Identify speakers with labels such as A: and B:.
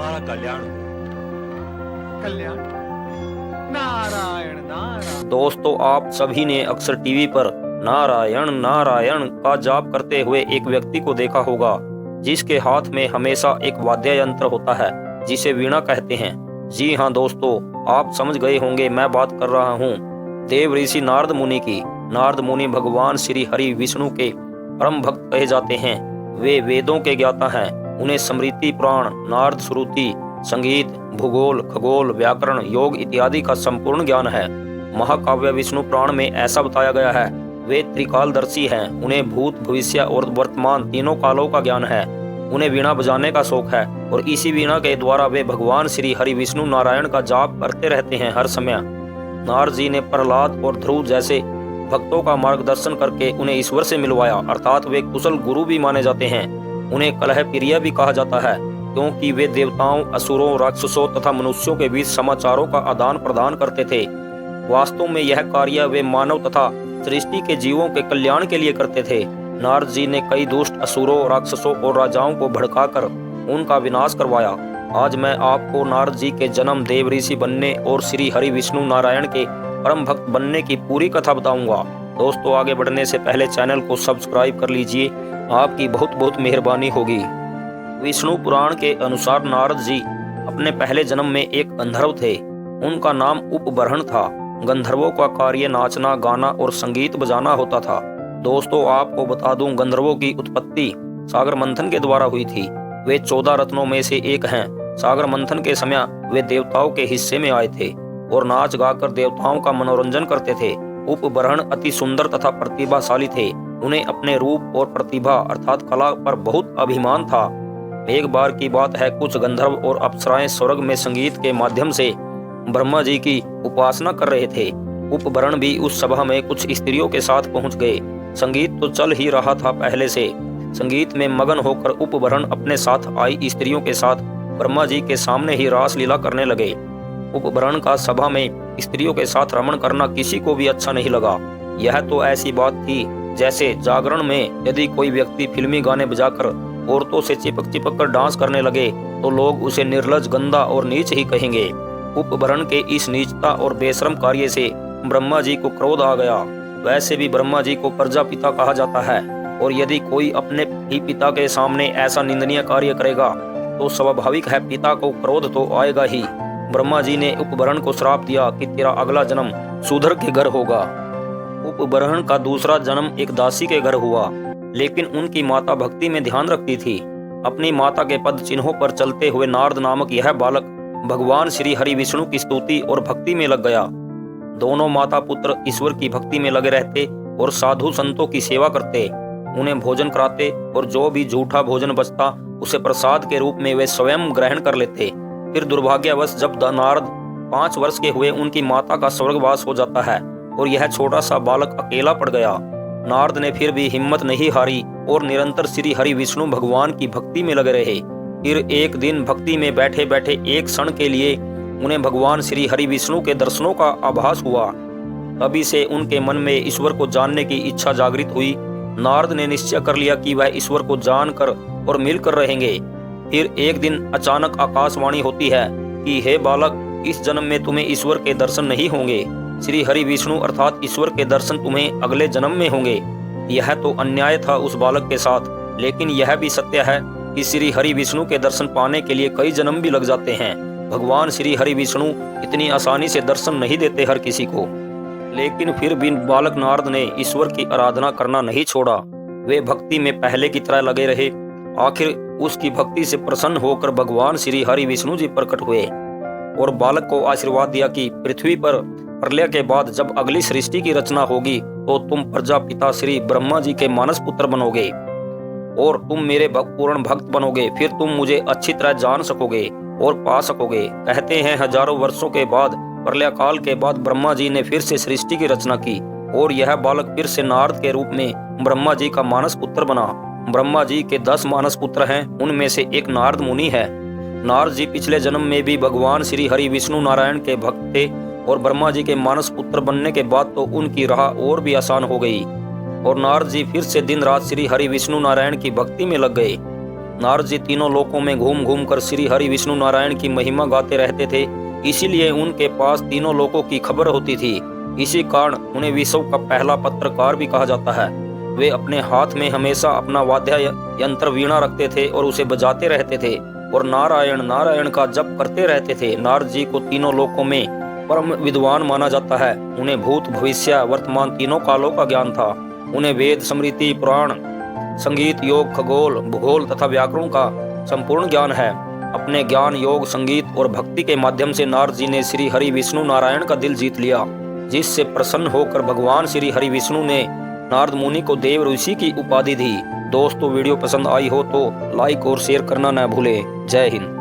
A: तुम्हारा कल्याण हो।
B: कल्याण। नारायण नारायण।
C: दोस्तों, आप सभी ने अक्सर टीवी पर नारायण नारायण का जाप करते हुए एक व्यक्ति को देखा होगा, जिसके हाथ में हमेशा एक वाद्य यंत्र होता है जिसे वीणा कहते हैं। जी हाँ दोस्तों, आप समझ गए होंगे मैं बात कर रहा हूँ देव ऋषि नारद मुनि की। नारद मुनि भगवान श्री हरि विष्णु के परम भक्त कहे जाते हैं। वे वेदों के ज्ञाता हैं। उन्हें स्मृति, पुराण, नारद श्रुति, संगीत, भूगोल, खगोल, व्याकरण, योग इत्यादि का संपूर्ण ज्ञान है। महाकाव्य विष्णु पुराण में ऐसा बताया गया है। वे त्रिकालदर्शी हैं। उन्हें भूत, भविष्य और वर्तमान तीनों कालों का ज्ञान है। उन्हें वीणा बजाने का शौक है और इसी वीणा के द्वारा वे भगवान श्री हरि विष्णु नारायण का जाप करते रहते हैं हर समय। नारद जी ने प्रहलाद और ध्रुव जैसे भक्तों का मार्गदर्शन करके उन्हें ईश्वर से मिलवाया, अर्थात वे कुशल गुरु भी माने जाते हैं। उन्हें कलह प्रिय भी कहा जाता है, क्योंकि वे देवताओं, असुरों, राक्षसों तथा मनुष्यों के बीच समाचारों का आदान प्रदान करते थे। वास्तव में यह कार्य वे मानव तथा सृष्टि के जीवों के कल्याण के लिए करते थे। नारद जी ने कई दुष्ट असुरों, राक्षसों और राजाओं को भड़काकर उनका विनाश करवाया। आज मैं आपको नारद जी के जन्म, देव ऋषि बनने और श्री हरि विष्णु नारायण के परम भक्त बनने की पूरी कथा बताऊंगा। दोस्तों, आगे बढ़ने से पहले चैनल को सब्सक्राइब कर लीजिए, आपकी बहुत बहुत मेहरबानी होगी। विष्णु पुराण के अनुसार नारद जी अपने पहले जन्म में एक गंधर्व थे। उनका नाम उपबरहण था। गंधर्वों का कार्य नाचना, गाना और संगीत बजाना होता था। दोस्तों, आपको बता दूं, गंधर्वों की उत्पत्ति सागर मंथन के द्वारा हुई थी। वे 14 रत्नों में से एक हैं। सागर मंथन के समय वे देवताओं के हिस्से में आए थे और नाच गाकर देवताओं का मनोरंजन करते थे। उपबरहण अति सुंदर तथा प्रतिभाशाली थे। उन्हें अपने रूप और प्रतिभा अर्थात कला पर बहुत अभिमान था। एक बार की बात है, कुछ गंधर्व और अप्सराएं स्वर्ग में संगीत के माध्यम से ब्रह्मा जी की उपासना कर रहे थे। उपबरहण भी उस सभा में कुछ स्त्रियों के साथ पहुंच गए। संगीत तो चल ही रहा था पहले से। संगीत में मगन होकर उपबरहण अपने साथ आई स्त्रियों के साथ ब्रह्मा जी के सामने ही रास लीला करने लगे। उपबरहण का सभा में स्त्रियों के साथ रमण करना किसी को भी अच्छा नहीं लगा। यह तो ऐसी बात थी जैसे जागरण में यदि कोई व्यक्ति फिल्मी गाने बजाकर औरतों से चिपक चिपक कर डांस करने लगे तो लोग उसे निर्लज, गंदा और नीच ही कहेंगे। उपबरहण के इस नीचता और बेशरम कार्य से ब्रह्मा जी को क्रोध आ गया। वैसे भी ब्रह्मा जी को प्रजापिता कहा जाता है और यदि कोई अपने ही पिता के सामने ऐसा निंदनीय कार्य करेगा तो स्वाभाविक है पिता को क्रोध तो आएगा ही। ब्रह्मा जी ने उपबरहण को श्राप दिया कि तेरा अगला जन्म शूद्र के घर होगा। उपबरहण का दूसरा जन्म एक दासी के घर हुआ, लेकिन उनकी माता भक्ति में ध्यान रखती थी। अपनी माता के पद चिन्हों पर चलते हुए नारद नामक यह बालक भगवान श्री हरि विष्णु की स्तुति और भक्ति में लग गया। दोनों माता पुत्र ईश्वर की भक्ति में लगे रहते और साधु संतों की सेवा करते, उन्हें भोजन कराते और जो भी झूठा भोजन बचता उसे प्रसाद के रूप में वे स्वयं ग्रहण कर लेते। फिर दुर्भाग्यवश जब नारद 5 वर्ष के हुए, उनकी माता का स्वर्गवास हो जाता है और यह छोटा सा बालक अकेला पड़ गया। नारद ने फिर भी हिम्मत नहीं हारी और निरंतर श्री हरि विष्णु भगवान की भक्ति में लगे रहे। फिर एक दिन भक्ति में बैठे बैठे एक क्षण के लिए उन्हें भगवान श्री हरि विष्णु के दर्शनों का आभास हुआ। तभी से उनके मन में ईश्वर को जानने की इच्छा जागृत हुई। नारद ने निश्चय कर लिया कि वह ईश्वर को जानकर और मिलकर रहेंगे। फिर एक दिन अचानक आकाशवाणी होती है कि हे बालक, इस जन्म में तुम्हें ईश्वर के दर्शन नहीं होंगे। श्री हरि विष्णु अर्थात ईश्वर के दर्शन तुम्हें अगले जन्म में होंगे। यह तो अन्याय था उस बालक के साथ, लेकिन यह भी सत्य है कि श्री हरि विष्णु के दर्शन पाने के लिए कई जन्म भी लग जाते हैं। भगवान श्री हरि विष्णु इतनी आसानी से दर्शन नहीं देते हर किसी को। लेकिन फिर भी बालक नारद ने ईश्वर की आराधना करना नहीं छोड़ा। वे भक्ति में पहले की तरह लगे रहे। आखिर उसकी भक्ति से प्रसन्न होकर भगवान श्री हरि विष्णु जी प्रकट हुए और बालक को आशीर्वाद दिया कि पृथ्वी पर प्रलय के बाद जब अगली सृष्टि की रचना होगी तो तुम प्रजापिता श्री ब्रह्मा जी के मानस पुत्र बनोगे और तुम मेरे पूर्ण भक्त बनोगे। फिर तुम मुझे अच्छी तरह जान सकोगे और पा सकोगे। कहते हैं हजारों वर्षों के बाद, प्रलय काल के बाद ब्रह्मा जी ने फिर से सृष्टि की रचना की और यह बालक फिर से नारद के रूप में ब्रह्मा जी का मानस पुत्र बना। ब्रह्मा जी के 10 मानस पुत्र हैं, उनमें से एक नारद मुनि है। नारद जी पिछले जन्म में भी भगवान श्री हरि विष्णु नारायण के भक्त थे और ब्रह्मा जी के मानस पुत्र बनने के बाद तो उनकी राह और भी आसान हो गई और नारद जी फिर से दिन रात श्री हरि विष्णु नारायण की भक्ति में लग गए। नारद जी तीनों लोकों में घूम घूम कर श्री हरि विष्णु नारायण की महिमा गाते रहते थे, इसीलिए उनके पास तीनों लोकों की खबर होती थी। इसी कारण उन्हें विश्व का पहला पत्रकार भी कहा जाता है। वे अपने हाथ में हमेशा अपना वाद्य यंत्र वीणा रखते थे और उसे बजाते रहते थे और नारायण नारायण का जप करते रहते थे। नारद जी को तीनों लोकों में परम विद्वान माना जाता है। उन्हें भूत भविष्य वर्तमान तीनों कालों का ज्ञान था। उन्हें वेद, स्मृति, पुराण, संगीत, योग, खगोल, भूगोल तथा व्याकरण का संपूर्ण ज्ञान है। अपने ज्ञान, योग, संगीत और भक्ति के माध्यम से नारद जी ने श्री हरि विष्णु नारायण का दिल जीत लिया, जिससे प्रसन्न होकर भगवान श्री हरि विष्णु ने नारद मुनि को देव ऋषि की उपाधि दी। दोस्तों, वीडियो पसंद आई हो तो लाइक और शेयर करना न भूलें। जय हिंद।